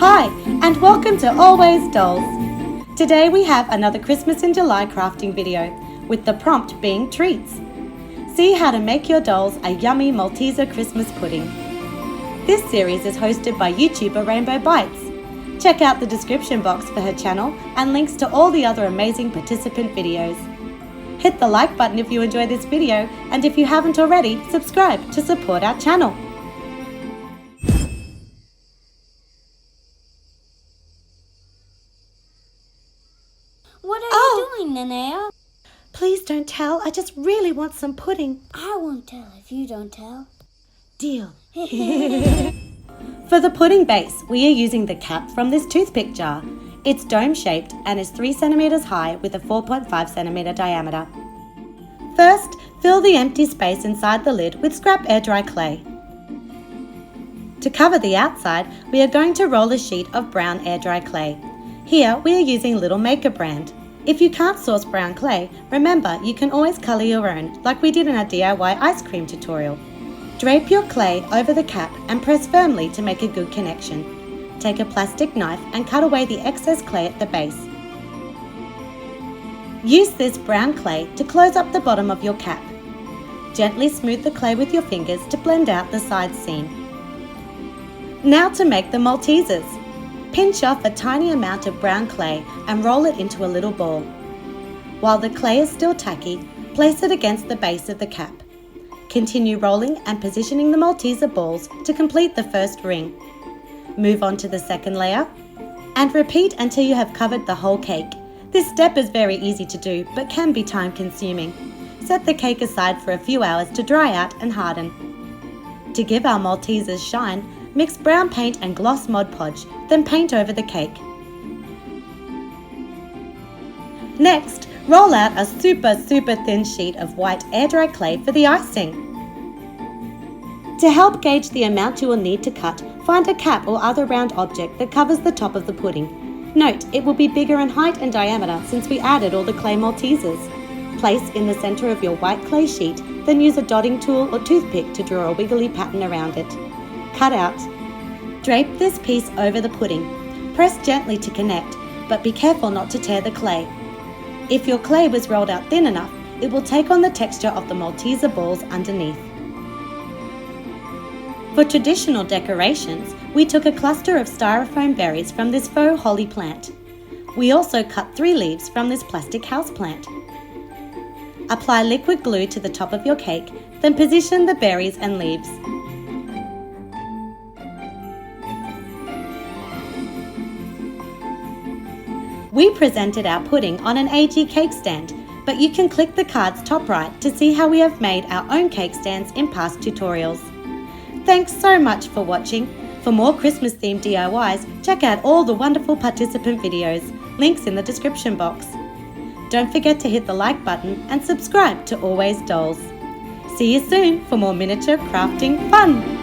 Hi, and welcome to Always Dolls. Today we have another Christmas in July crafting video, with the prompt being treats. See how to make your dolls a yummy Malteser Christmas pudding. This series is hosted by YouTuber Raiinbow Bitez. Check out the description box for her channel and links to all the other amazing participant videos. Hit the like button if you enjoy this video, and if you haven't already, subscribe to support our channel. What are you doing, Nenea? Please don't tell, I just really want some pudding. I won't tell if you don't tell. Deal. For the pudding base, we are using the cap from this toothpick jar. It's dome-shaped and is 3 centimeters high with a 4.5 centimeter diameter. First, fill the empty space inside the lid with scrap air-dry clay. To cover the outside, we are going to roll a sheet of brown air-dry clay. Here, we are using Little Maker brand. If you can't source brown clay, remember you can always colour your own, like we did in our DIY ice cream tutorial. Drape your clay over the cap and press firmly to make a good connection. Take a plastic knife and cut away the excess clay at the base. Use this brown clay to close up the bottom of your cap. Gently smooth the clay with your fingers to blend out the side seam. Now to make the Maltesers. Pinch off a tiny amount of brown clay and roll it into a little ball. While the clay is still tacky, place it against the base of the cap. Continue rolling and positioning the Malteser balls to complete the first ring. Move on to the second layer and repeat until you have covered the whole cake. This step is very easy to do but can be time consuming. Set the cake aside for a few hours to dry out and harden. To give our Maltesers shine, mix brown paint and gloss Mod Podge, then paint over the cake. Next, roll out a super thin sheet of white air-dry clay for the icing. To help gauge the amount you will need to cut, find a cap or other round object that covers the top of the pudding. Note, it will be bigger in height and diameter since we added all the clay Maltesers. Place in the centre of your white clay sheet, then use a dotting tool or toothpick to draw a wiggly pattern around it. Cut out. Drape this piece over the pudding. Press gently to connect, but be careful not to tear the clay. If your clay was rolled out thin enough, it will take on the texture of the Malteser balls underneath. For traditional decorations, we took a cluster of styrofoam berries from this faux holly plant. We also cut 3 leaves from this plastic houseplant. Apply liquid glue to the top of your cake, then position the berries and leaves. We presented our pudding on an AG cake stand, but you can click the card's top right to see how we have made our own cake stands in past tutorials. Thanks so much for watching. For more Christmas themed DIYs, check out all the wonderful participant videos, links in the description box. Don't forget to hit the like button and subscribe to Always Dolls. See you soon for more miniature crafting fun!